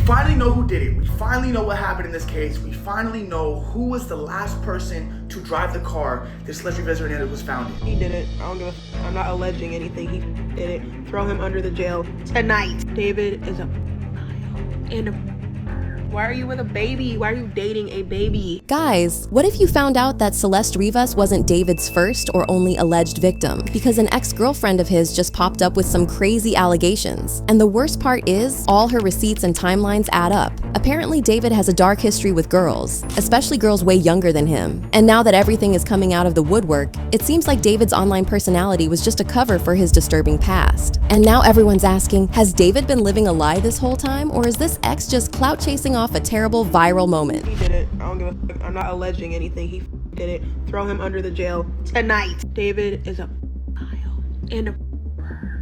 finally know who did it. We finally know what happened in this case. We finally know who was the last person to drive the car that Celeste Rivas was found in. He did it. I'm not alleging anything. He did it. Throw him under the jail tonight. David is a and why are you with a baby? Why are you dating a baby? Guys, what if you found out that Celeste Rivas wasn't David's first or only alleged victim? Because an ex-girlfriend of his just popped up with some crazy allegations. And the worst part is, all her receipts and timelines add up. Apparently, David has a dark history with girls, especially girls way younger than him. And now that everything is coming out of the woodwork, it seems like David's online personality was just a cover for his disturbing past. And now everyone's asking, has David been living a lie this whole time, or is this ex just clout chasing off a terrible viral moment? He did it. I'm not alleging anything. He did it. Throw him under the jail tonight. David is a and a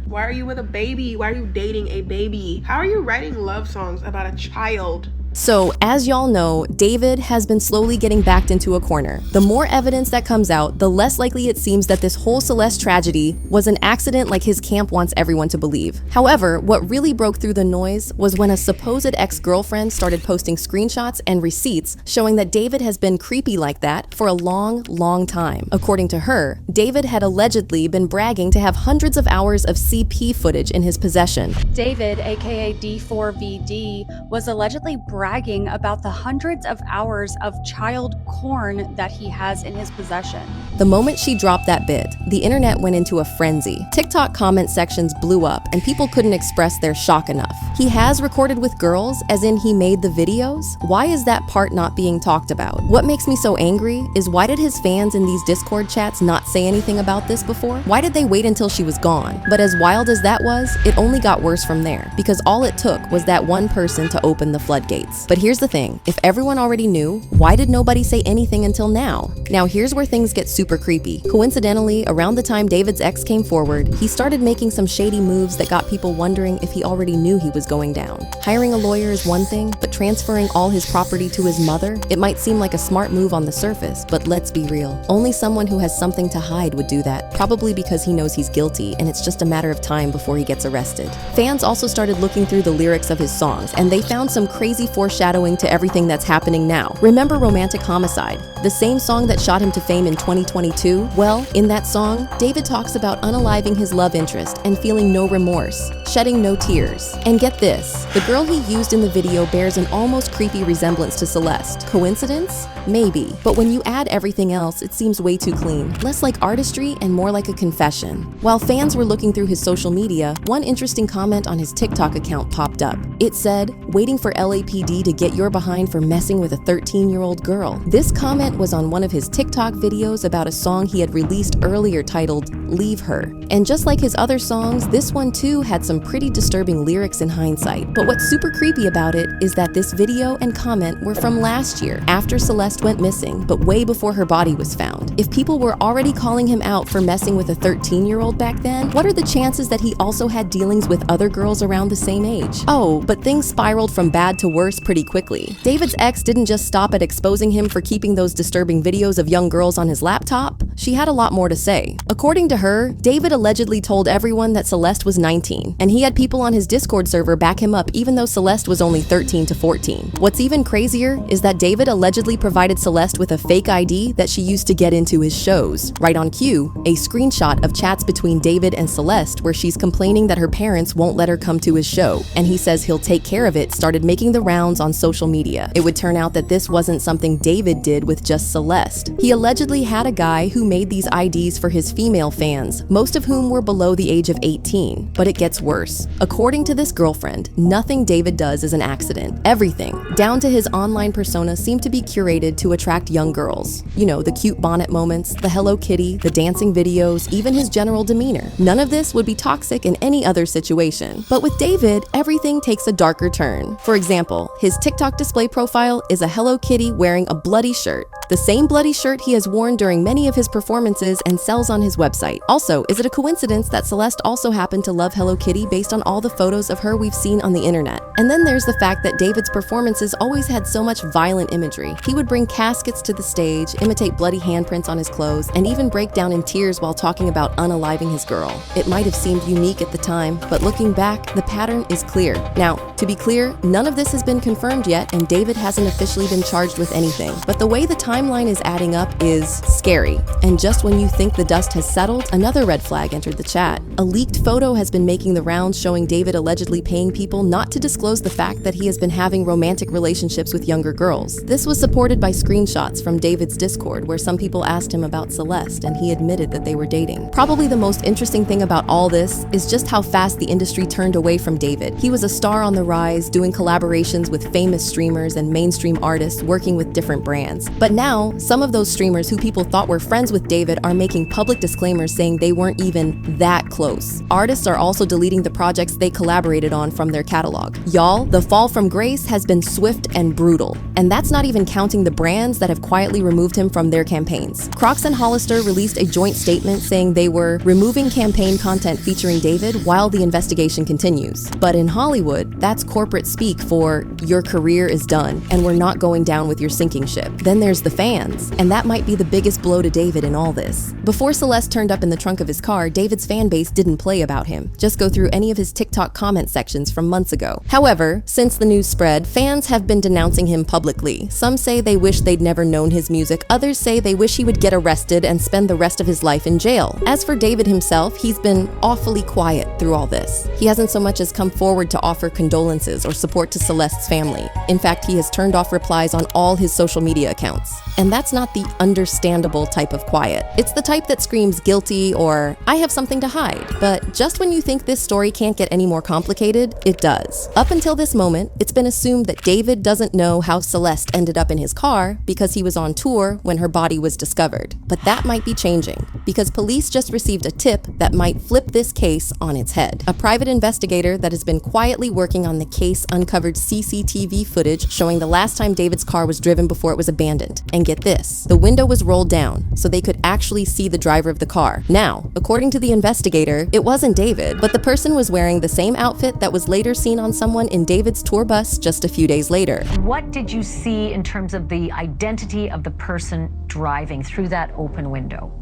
why are you with a baby? Why are you dating a baby? How are you writing love songs about a child? So, as y'all know, David has been slowly getting backed into a corner. The more evidence that comes out, the less likely it seems that this whole Celeste tragedy was an accident like his camp wants everyone to believe. However, what really broke through the noise was when a supposed ex-girlfriend started posting screenshots and receipts showing that David has been creepy like that for a long time. According to her, David had allegedly been bragging to have hundreds of hours of CP footage in his possession. David, aka D4VD, was allegedly bragging about the hundreds of hours of child porn that he has in his possession. The moment she dropped that bit, the internet went into a frenzy. TikTok comment sections blew up and people couldn't express their shock enough. He has recorded with girls, as in he made the videos? Why is that part not being talked about? What makes me so angry is why did his fans in these Discord chats not say anything about this before? Why did they wait until she was gone? But as wild as that was, it only got worse from there, because all it took was that one person to open the floodgates. But here's the thing, if everyone already knew, why did nobody say anything until now? Now here's where things get super creepy. Coincidentally, around the time David's ex came forward, he started making some shady moves that got people wondering if he already knew he was going down. Hiring a lawyer is one thing, but transferring all his property to his mother? It might seem like a smart move on the surface, but let's be real. Only someone who has something to hide would do that, probably because he knows he's guilty and it's just a matter of time before he gets arrested. Fans also started looking through the lyrics of his songs, and they found some crazy foreshadowing to everything that's happening now. Remember Romantic Homicide, the same song that shot him to fame in 2022? Well, in that song, David talks about unaliving his love interest and feeling no remorse, shedding no tears. And get this, the girl he used in the video bears an almost creepy resemblance to Celeste. Coincidence? Maybe. But when you add everything else, it seems way too clean. Less like artistry and more like a confession. While fans were looking through his social media, one interesting comment on his TikTok account popped up. It said, "Waiting for LAPD to get your behind for messing with a 13-year-old girl." This comment was on one of his TikTok videos about a song he had released earlier titled Leave Her. And just like his other songs, this one too had some pretty disturbing lyrics in hindsight. But what's super creepy about it is that this video and comment were from last year, after Celeste went missing, but way before her body was found. If people were already calling him out for messing with a 13-year-old back then, what are the chances that he also had dealings with other girls around the same age? Oh, but things spiraled from bad to worse pretty quickly. David's ex didn't just stop at exposing him for keeping those disturbing videos of young girls on his laptop. She had a lot more to say. According to her, David allegedly told everyone that Celeste was 19, and he had people on his Discord server back him up even though Celeste was only 13 to 14. What's even crazier is that David allegedly provided Celeste with a fake ID that she used to get into his shows. Right on cue, a screenshot of chats between David and Celeste where she's complaining that her parents won't let her come to his show, and he says he'll take care of it, started making the rounds on social media. It would turn out that this wasn't something David did with just Celeste. He allegedly had a guy who made these IDs for his female fans, most of whom were below the age of 18. But it gets worse. According to this girlfriend, nothing David does is an accident. Everything, down to his online persona, seemed to be curated to attract young girls. You know, the cute bonnet moments, the Hello Kitty, the dancing videos, even his general demeanor. None of this would be toxic in any other situation. But with David, everything takes a darker turn. For example, his TikTok display profile is a Hello Kitty wearing a bloody shirt. the same bloody shirt he has worn during many of his performances and sells on his website. Also, is it a coincidence that Celeste also happened to love Hello Kitty based on all the photos of her we've seen on the internet? And then there's the fact that David's performances always had so much violent imagery. He would bring caskets to the stage, imitate bloody handprints on his clothes, and even break down in tears while talking about unaliving his girl. It might have seemed unique at the time, but looking back, the pattern is clear. Now, to be clear, none of this has been confirmed yet, and David hasn't officially been charged with anything. But the way the timeline is adding up is scary. And just when you think the dust has settled, another red flag entered the chat. A leaked photo has been making the rounds showing David allegedly paying people not to disclose the fact that he has been having romantic relationships with younger girls. This was supported by screenshots from David's Discord, where some people asked him about Celeste, and he admitted that they were dating. Probably the most interesting thing about all this is just how fast the industry turned away from David. He was a star on the rise, doing collaborations with famous streamers and mainstream artists, working with different brands. But now, some of those streamers who people thought were friends with David are making public disclaimers saying they weren't even that close. Artists are also deleting the projects they collaborated on from their catalog. Y'all, the fall from grace has been swift and brutal. And that's not even counting the brands that have quietly removed him from their campaigns. Crocs and Hollister released a joint statement saying they were removing campaign content featuring David while the investigation continues. But in Hollywood, that's corporate speak for your career is done and we're not going down with your sinking ship. Then there's the fans, and that might be the biggest blow to David in all this. Before Celeste turned up in the trunk of his car, David's fan base didn't play about him. Just go through any of his TikTok comment sections from months ago. However, since the news spread, fans have been denouncing him publicly. Some say they wish they'd never known his music, others say they wish he would get arrested and spend the rest of his life in jail. As for David himself, he's been awfully quiet through all this. He hasn't so much as come forward to offer condolences or support to Celeste's family. In fact, he has turned off replies on all his social media accounts. And that's not the understandable type of quiet. It's the type that screams guilty or I have something to hide. But just when you think this story can't get any more complicated, it does. Up until this moment, it's been assumed that David doesn't know how Celeste ended up in his car because he was on tour when her body was discovered. But that might be changing, because police just received a tip that might flip this case on its head. A private investigator that has been quietly working on the case uncovered CCTV footage showing the last time David's car was driven before it was abandoned. And get this, the window was rolled down so they could actually see the driver of the car. Now, according to the investigator, it wasn't David, but the person was wearing the same outfit that was later seen on someone in David's tour bus just a few days later. What did you see in terms of the identity of the person driving through that open window?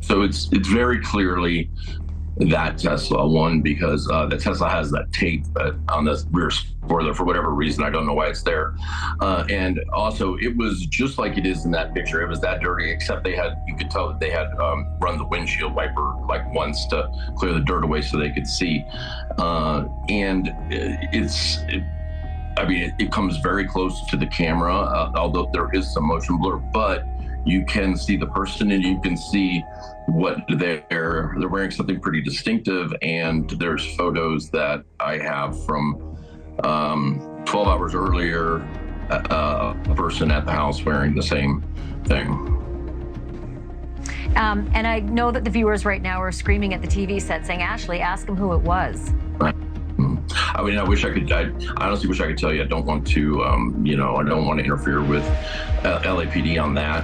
So it's very clearly that Tesla one, because the Tesla has that tape on the rear spoiler for whatever reason. I don't know why it's there. And also, it was just like it is in that picture. It was that dirty, except you could tell that they had run the windshield wiper like once to clear the dirt away so they could see. And it comes very close to the camera, although there is some motion blur, but you can see the person and you can see what they're wearing, something pretty distinctive. And there's photos that I have from 12 hours earlier, a person at the house wearing the same thing. And I know that the viewers right now are screaming at the TV set saying, Ashley, ask him who it was. I mean, I honestly wish I could tell you. I don't want to, I don't want to interfere with LAPD on that.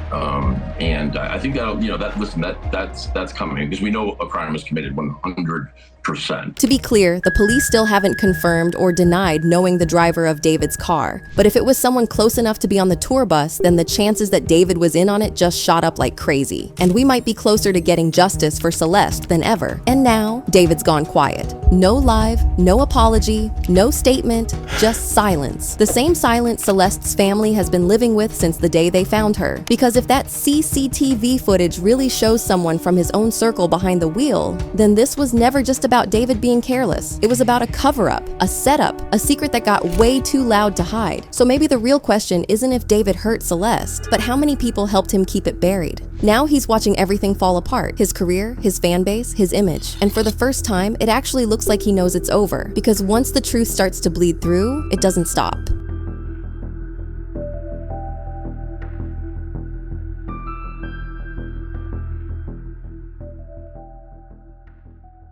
And I think that's coming, because we know a crime was committed 100%. To be clear, the police still haven't confirmed or denied knowing the driver of David's car. But if it was someone close enough to be on the tour bus, then the chances that David was in on it just shot up like crazy. And we might be closer to getting justice for Celeste than ever. And now, David's gone quiet. No live, no apology, no statement, just silence. The same silence Celeste's family has been living with since the day they found her. Because if that CCTV footage really shows someone from his own circle behind the wheel, then this was never just about David being careless. It was about a cover-up, a setup, a secret that got way too loud to hide. So maybe the real question isn't if David hurt Celeste, but how many people helped him keep it buried. Now he's watching everything fall apart. His career, his fan base, his image. And for the first time, it actually looks like he knows it's over. Because once the truth starts to bleed through, it doesn't stop.